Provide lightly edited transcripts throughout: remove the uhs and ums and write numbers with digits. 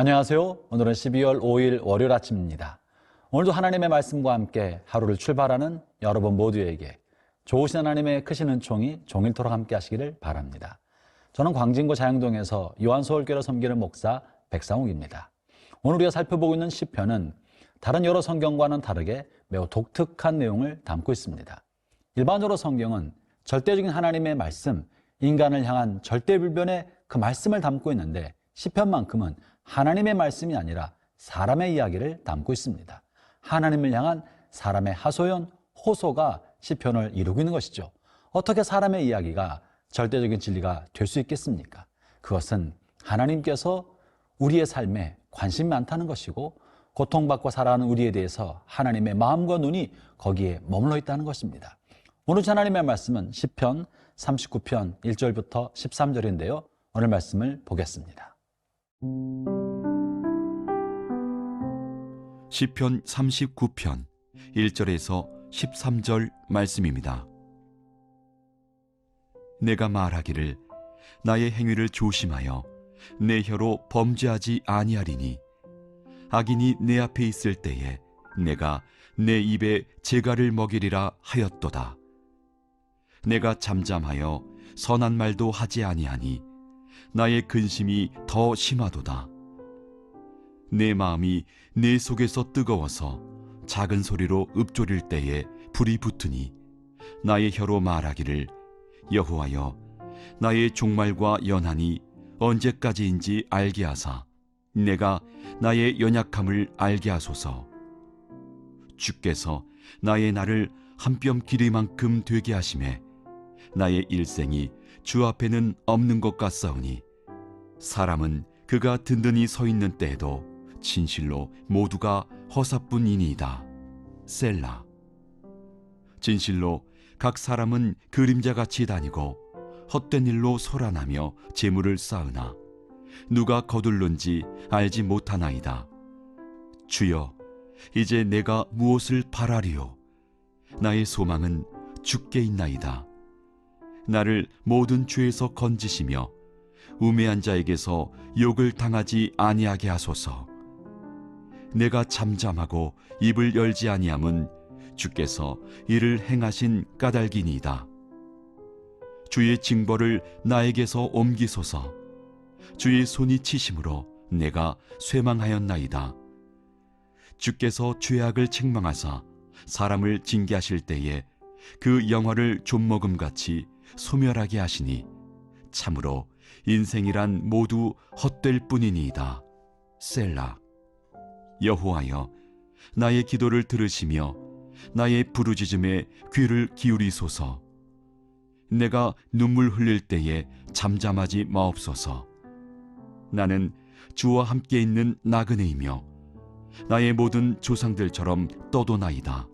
안녕하세요. 오늘은 12월 5일 월요일 아침입니다. 오늘도 하나님의 말씀과 함께 하루를 출발하는 여러분 모두에게 좋으신 하나님의 크신 은총이 종일토록 함께 하시기를 바랍니다. 저는 광진구 자양동에서 요한서울교를 섬기는 목사 백상욱입니다. 오늘 우리가 살펴보고 있는 시편은 다른 여러 성경과는 다르게 매우 독특한 내용을 담고 있습니다. 일반적으로 성경은 절대적인 하나님의 말씀, 인간을 향한 절대불변의 그 말씀을 담고 있는데 시편만큼은 하나님의 말씀이 아니라 사람의 이야기를 담고 있습니다. 하나님을 향한 사람의 하소연, 호소가 시편을 이루고 있는 것이죠. 어떻게 사람의 이야기가 절대적인 진리가 될 수 있겠습니까? 그것은 하나님께서 우리의 삶에 관심이 많다는 것이고 고통받고 살아가는 우리에 대해서 하나님의 마음과 눈이 거기에 머물러 있다는 것입니다. 오늘 하나님의 말씀은 시편 39편 1절부터 13절인데요. 오늘 말씀을 보겠습니다. 시편 39편 1절에서 13절 말씀입니다. 내가 말하기를 나의 행위를 조심하여 내 혀로 범죄하지 아니하리니 악인이 내 앞에 있을 때에 내가 내 입에 재갈을 먹이리라 하였도다. 내가 잠잠하여 선한 말도 하지 아니하니 나의 근심이 더 심하도다. 내 마음이 내 속에서 뜨거워서 작은 소리로 읊조릴 때에 불이 붙으니 나의 혀로 말하기를 여호와여 나의 종말과 연한이 언제까지인지 알게 하사 내가 나의 연약함을 알게 하소서. 주께서 나의 날을 한 뼘 길이만큼 되게 하심에 나의 일생이 주 앞에는 없는 것 같사오니 사람은 그가 든든히 서 있는 때에도 진실로 모두가 허사뿐이니이다. 셀라. 진실로 각 사람은 그림자같이 다니고 헛된 일로 소란하며 재물을 쌓으나 누가 거둘는지 알지 못하나이다. 주여, 이제 내가 무엇을 바라리요? 나의 소망은 주께 있나이다. 나를 모든 죄에서 건지시며 우매한 자에게서 욕을 당하지 아니하게 하소서. 내가 잠잠하고 입을 열지 아니함은 주께서 이를 행하신 까닭이니이다. 주의 징벌을 나에게서 옮기소서. 주의 손이 치심으로 내가 쇠망하였나이다. 주께서 죄악을 책망하사 사람을 징계하실 때에 그 영화를 좀먹음같이 소멸하게 하시니 참으로 인생이란 모두 헛될 뿐이니이다. 셀라. 여호와여, 나의 기도를 들으시며 나의 부르짖음에 귀를 기울이소서. 내가 눈물 흘릴 때에 잠잠하지 마옵소서. 나는 주와 함께 있는 나그네이며 나의 모든 조상들처럼 떠도나이다.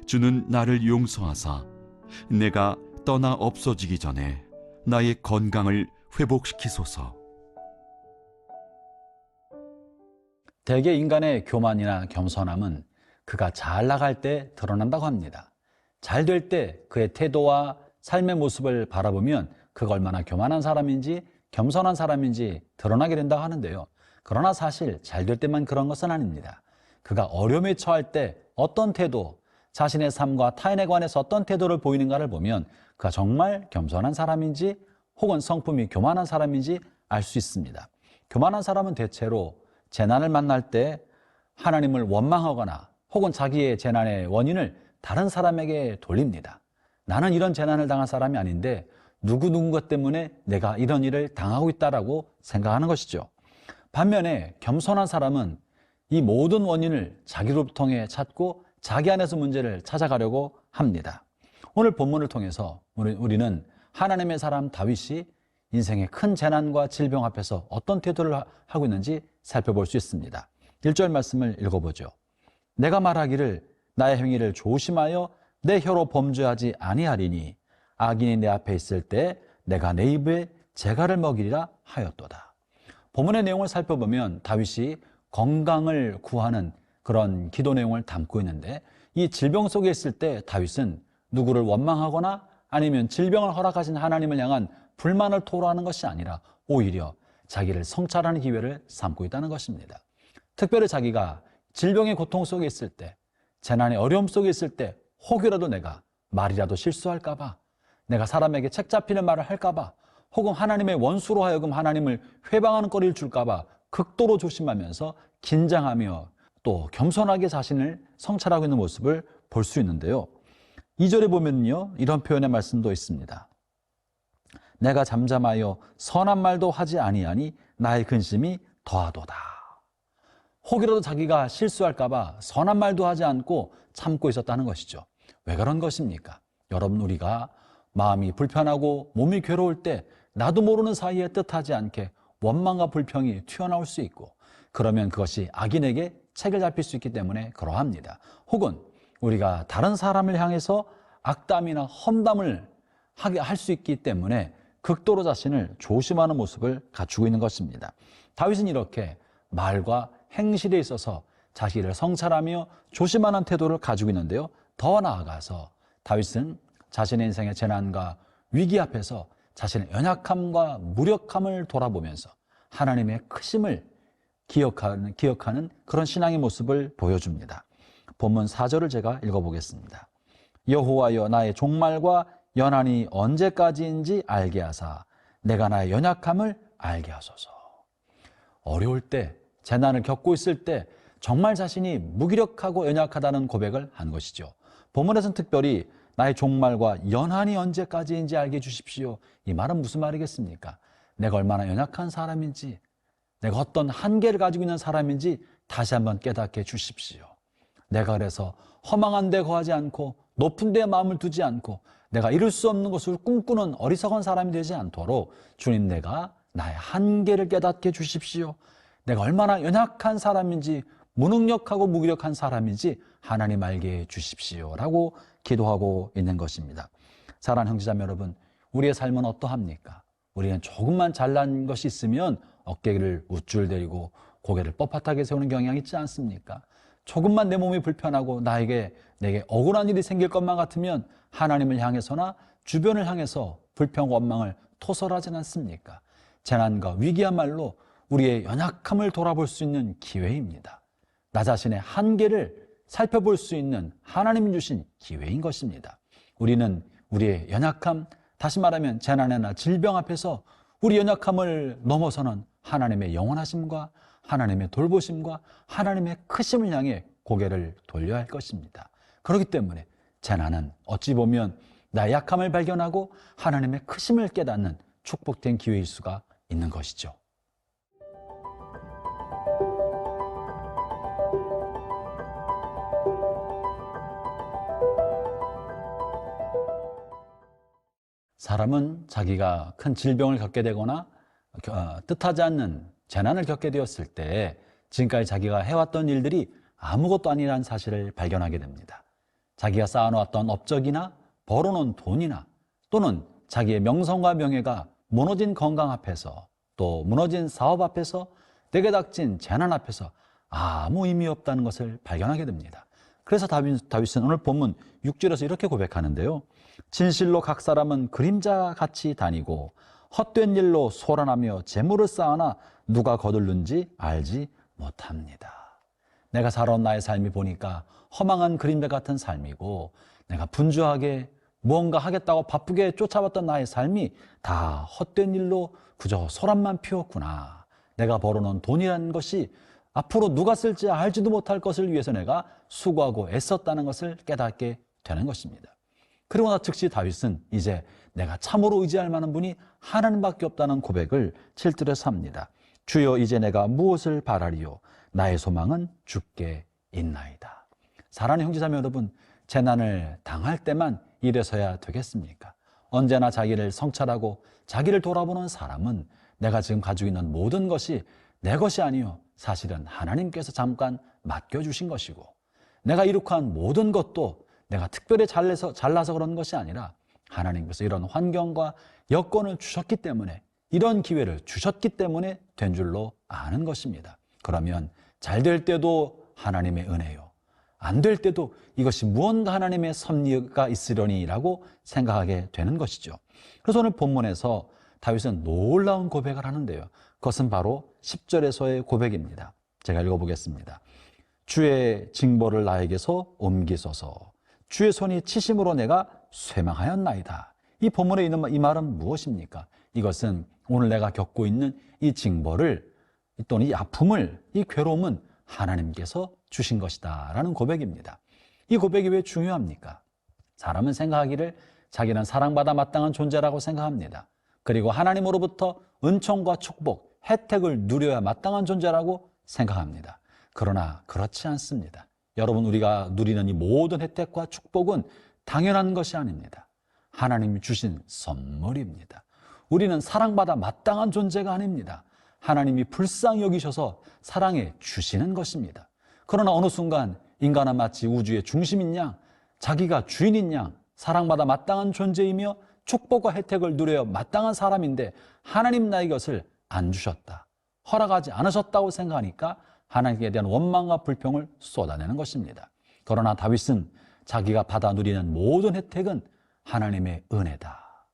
주는 나를 용서하사 내가 떠나 없어지기 전에 나의 건강을 회복시키소서. 대개 인간의 교만이나 겸손함은 그가 잘 나갈 때 드러난다고 합니다. 잘 될 때 그의 태도와 삶의 모습을 바라보면 그가 얼마나 교만한 사람인지 겸손한 사람인지 드러나게 된다고 하는데요. 그러나 사실 잘 될 때만 그런 것은 아닙니다. 그가 어려움에 처할 때 어떤 태도, 자신의 삶과 타인에 관해서 어떤 태도를 보이는가를 보면 그가 정말 겸손한 사람인지 혹은 성품이 교만한 사람인지 알 수 있습니다. 교만한 사람은 대체로 재난을 만날 때 하나님을 원망하거나 혹은 자기의 재난의 원인을 다른 사람에게 돌립니다. 나는 이런 재난을 당한 사람이 아닌데 누구누군가 때문에 내가 이런 일을 당하고 있다라고 생각하는 것이죠. 반면에 겸손한 사람은 이 모든 원인을 자기로부터 통해 찾고 자기 안에서 문제를 찾아가려고 합니다. 오늘 본문을 통해서 우리는 하나님의 사람 다윗이 인생의 큰 재난과 질병 앞에서 어떤 태도를 하고 있는지 살펴볼 수 있습니다. 1절 말씀을 읽어보죠. 내가 말하기를 나의 행위를 조심하여 내 혀로 범죄하지 아니하리니 악인이 내 앞에 있을 때 내가 내 입에 재갈을 먹이리라 하였도다. 본문의 내용을 살펴보면 다윗이 건강을 구하는 그런 기도 내용을 담고 있는데 이 질병 속에 있을 때 다윗은 누구를 원망하거나 아니면 질병을 허락하신 하나님을 향한 불만을 토로하는 것이 아니라 오히려 자기를 성찰하는 기회를 삼고 있다는 것입니다. 특별히 자기가 질병의 고통 속에 있을 때, 재난의 어려움 속에 있을 때 혹이라도 내가 말이라도 실수할까 봐, 내가 사람에게 책 잡히는 말을 할까 봐, 혹은 하나님의 원수로 하여금 하나님을 회방하는 거리를 줄까 봐 극도로 조심하면서 긴장하며 또 겸손하게 자신을 성찰하고 있는 모습을 볼 수 있는데요. 2절에 보면요, 이런 표현의 말씀도 있습니다. 내가 잠잠하여 선한 말도 하지 아니하니 나의 근심이 더하도다. 혹이라도 자기가 실수할까 봐 선한 말도 하지 않고 참고 있었다는 것이죠. 왜 그런 것입니까? 여러분, 우리가 마음이 불편하고 몸이 괴로울 때 나도 모르는 사이에 뜻하지 않게 원망과 불평이 튀어나올 수 있고, 그러면 그것이 악인에게 책을 잡힐 수 있기 때문에 그러합니다. 혹은 우리가 다른 사람을 향해서 악담이나 험담을 하게 할 수 있기 때문에 극도로 자신을 조심하는 모습을 갖추고 있는 것입니다. 다윗은 이렇게 말과 행실에 있어서 자기를 성찰하며 조심하는 태도를 가지고 있는데요. 더 나아가서 다윗은 자신의 인생의 재난과 위기 앞에서 자신의 연약함과 무력함을 돌아보면서 하나님의 크심을 기억하는 그런 신앙의 모습을 보여줍니다. 본문 4절을 제가 읽어보겠습니다. 여호와여, 나의 종말과 연한이 언제까지인지 알게 하사 내가 나의 연약함을 알게 하소서. 어려울 때, 재난을 겪고 있을 때 정말 자신이 무기력하고 연약하다는 고백을 한 것이죠. 본문에서는 특별히 나의 종말과 연한이 언제까지인지 알게 해주십시오. 이 말은 무슨 말이겠습니까? 내가 얼마나 연약한 사람인지, 내가 어떤 한계를 가지고 있는 사람인지 다시 한번 깨닫게 해주십시오. 내가 그래서 허망한 데 거하지 않고 높은 데에 마음을 두지 않고 내가 이룰 수 없는 것을 꿈꾸는 어리석은 사람이 되지 않도록 주님, 내가 나의 한계를 깨닫게 해주십시오. 내가 얼마나 연약한 사람인지, 무능력하고 무기력한 사람인지 하나님 알게 해주십시오 라고 기도하고 있는 것입니다. 사랑하는 형제자매 여러분, 우리의 삶은 어떠합니까? 우리는 조금만 잘난 것이 있으면 어깨를 우쭐대리고 고개를 뻣뻣하게 세우는 경향이 있지 않습니까? 조금만 내 몸이 불편하고 내게 억울한 일이 생길 것만 같으면 하나님을 향해서나 주변을 향해서 불평, 원망을 토설하지 않습니까? 재난과 위기야말로 우리의 연약함을 돌아볼 수 있는 기회입니다. 나 자신의 한계를 살펴볼 수 있는 하나님이 주신 기회인 것입니다. 우리는 우리의 연약함, 다시 말하면 재난이나 질병 앞에서 우리 연약함을 넘어서는 하나님의 영원하심과 하나님의 돌보심과 하나님의 크심을 향해 고개를 돌려야 할 것입니다. 그렇기 때문에 재난은 어찌 보면 나의 약함을 발견하고 하나님의 크심을 깨닫는 축복된 기회일 수가 있는 것이죠. 사람은 자기가 큰 질병을 겪게 되거나 뜻하지 않는 재난을 겪게 되었을 때 지금까지 자기가 해왔던 일들이 아무것도 아니라는 사실을 발견하게 됩니다. 자기가 쌓아놓았던 업적이나 벌어놓은 돈이나 또는 자기의 명성과 명예가 무너진 건강 앞에서, 또 무너진 사업 앞에서, 내게 닥친 재난 앞에서 아무 의미 없다는 것을 발견하게 됩니다. 그래서 다윗은 오늘 본문 6절에서 이렇게 고백하는데요. 진실로 각 사람은 그림자같이 다니고 헛된 일로 소란하며 재물을 쌓아나 누가 거둘는지 알지 못합니다. 내가 살아온 나의 삶이 보니까 허망한 그림자 같은 삶이고, 내가 분주하게 무언가 하겠다고 바쁘게 쫓아왔던 나의 삶이 다 헛된 일로 그저 소란만 피웠구나. 내가 벌어놓은 돈이라는 것이 앞으로 누가 쓸지 알지도 못할 것을 위해서 내가 수고하고 애썼다는 것을 깨닫게 되는 것입니다. 그리고 나 즉시 다윗은 이제 내가 참으로 의지할 만한 분이 하나님밖에 없다는 고백을 7절에서 합니다. 주여, 이제 내가 무엇을 바라리요? 나의 소망은 주께 있나이다. 사랑하는 형제자매 여러분, 재난을 당할 때만 이래서야 되겠습니까? 언제나 자기를 성찰하고 자기를 돌아보는 사람은 내가 지금 가지고 있는 모든 것이 내 것이 아니요, 사실은 하나님께서 잠깐 맡겨주신 것이고, 내가 이룩한 모든 것도 내가 특별히 잘나서 그런 것이 아니라 하나님께서 이런 환경과 여건을 주셨기 때문에, 이런 기회를 주셨기 때문에 된 줄로 아는 것입니다. 그러면 잘 될 때도 하나님의 은혜요, 안 될 때도 이것이 무언가 하나님의 섭리가 있으려니라고 생각하게 되는 것이죠. 그래서 오늘 본문에서 다윗은 놀라운 고백을 하는데요. 그것은 바로 10절에서의 고백입니다. 제가 읽어보겠습니다. 주의 징벌을 나에게서 옮기소서. 주의 손이 치심으로 내가 쇠망하였나이다. 이 본문에 있는 이 말은 무엇입니까? 이것은 오늘 내가 겪고 있는 이 징벌을 또는 이 아픔을, 이 괴로움은 하나님께서 주신 것이다 라는 고백입니다. 이 고백이 왜 중요합니까? 사람은 생각하기를 자기는 사랑받아 마땅한 존재라고 생각합니다. 그리고 하나님으로부터 은총과 축복, 혜택을 누려야 마땅한 존재라고 생각합니다. 그러나 그렇지 않습니다. 여러분, 우리가 누리는 이 모든 혜택과 축복은 당연한 것이 아닙니다. 하나님이 주신 선물입니다. 우리는 사랑받아 마땅한 존재가 아닙니다. 하나님이 불쌍히 여기셔서 사랑해 주시는 것입니다. 그러나 어느 순간 인간은 마치 우주의 중심인 양, 자기가 주인인 양, 사랑받아 마땅한 존재이며 축복과 혜택을 누려야 마땅한 사람인데 하나님 나에게 것을 안 주셨다, 허락하지 않으셨다고 생각하니까 하나님께 대한 원망과 불평을 쏟아내는 것입니다. 그러나 다윗은 자기가 받아 누리는 모든 혜택은 하나님의 은혜다,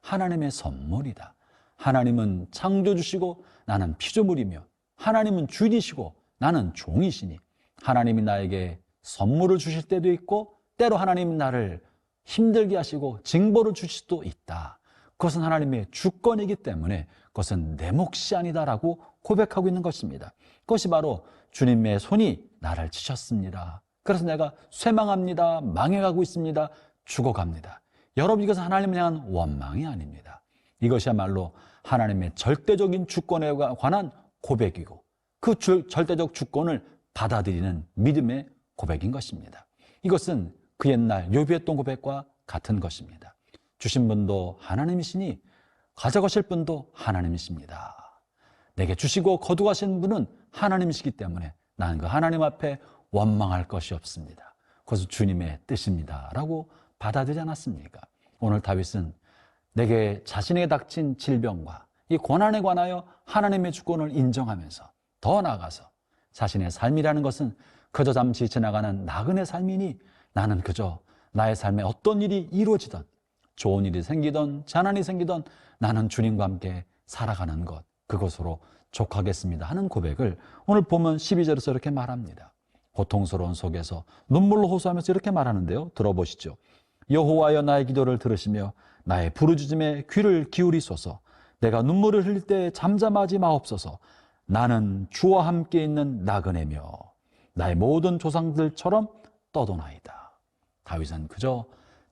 하나님의 선물이다. 하나님은 창조주시고 나는 피조물이며 하나님은 주인이시고 나는 종이시니 하나님이 나에게 선물을 주실 때도 있고 때로 하나님이 나를 힘들게 하시고 징벌을 주실 수도 있다. 그것은 하나님의 주권이기 때문에 그것은 내 몫이 아니다라고 고백하고 있는 것입니다. 그것이 바로 주님의 손이 나를 치셨습니다. 그래서 내가 쇠망합니다, 망해가고 있습니다, 죽어갑니다. 여러분, 이것은 하나님을 향한 원망이 아닙니다. 이것이야말로 하나님의 절대적인 주권에 관한 고백이고 그 절대적 주권을 받아들이는 믿음의 고백인 것입니다. 이것은 그 옛날 욥이 했던 고백과 같은 것입니다. 주신 분도 하나님이시니 가져가실 분도 하나님이십니다. 내게 주시고 거두가신 분은 하나님이시기 때문에 나는 그 하나님 앞에 원망할 것이 없습니다. 그것은 주님의 뜻입니다 라고 받아들이지 않았습니까? 오늘 다윗은 내게 자신에게 닥친 질병과 이 고난에 관하여 하나님의 주권을 인정하면서 더 나아가서 자신의 삶이라는 것은 그저 잠시 지나가는 나그네 삶이니 나는 그저 나의 삶에 어떤 일이 이루어지든 좋은 일이 생기든 재난이 생기든 나는 주님과 함께 살아가는 것, 그것으로 족하겠습니다 하는 고백을 오늘 보면 12절에서 이렇게 말합니다. 고통스러운 속에서 눈물로 호소하면서 이렇게 말하는데요, 들어보시죠. 여호와여, 나의 기도를 들으시며 나의 부르짖음에 귀를 기울이소서. 내가 눈물을 흘릴 때 잠잠하지 마옵소서. 나는 주와 함께 있는 나그네며 나의 모든 조상들처럼 떠도나이다. 다윗은 그저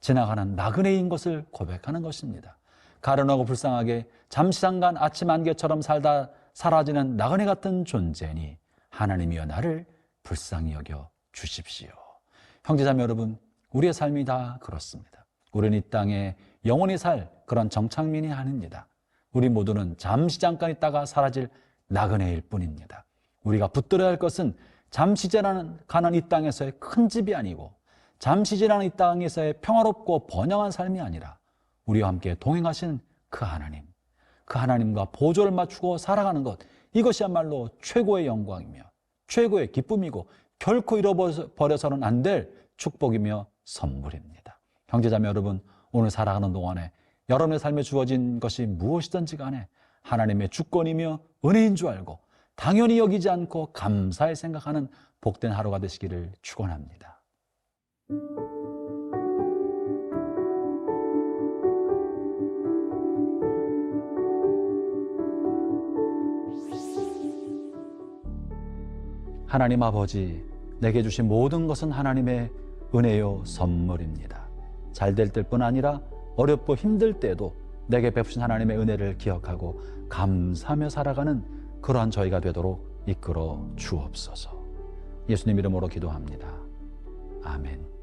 지나가는 나그네인 것을 고백하는 것입니다. 가련하고 불쌍하게 잠시 잠깐 아침 안개처럼 살다 사라지는 나그네 같은 존재니 하나님이여 나를 불쌍히 여겨 주십시오. 형제자매 여러분, 우리의 삶이 다 그렇습니다. 우리는 이 땅에 영원히 살 그런 정착민이 아닙니다. 우리 모두는 잠시 잠깐 있다가 사라질 나그네일 뿐입니다. 우리가 붙들어야 할 것은 잠시 지나가는 이 땅에서의 큰 집이 아니고 잠시 지나가는 이 땅에서의 평화롭고 번영한 삶이 아니라 우리와 함께 동행하신 그 하나님, 그 하나님과 보조를 맞추고 살아가는 것, 이것이야말로 최고의 영광이며 최고의 기쁨이고 결코 잃어버려서는 안 될 축복이며 선물입니다. 형제자매 여러분, 오늘 살아가는 동안에 여러분의 삶에 주어진 것이 무엇이든지 간에 하나님의 주권이며 은혜인 줄 알고 당연히 여기지 않고 감사히 생각하는 복된 하루가 되시기를 축원합니다. 하나님 아버지, 내게 주신 모든 것은 하나님의 은혜요 선물입니다. 잘 될 때뿐 아니라 어렵고 힘들 때도 내게 베푸신 하나님의 은혜를 기억하고 감사하며 살아가는 그러한 저희가 되도록 이끌어 주옵소서. 예수님 이름으로 기도합니다. 아멘.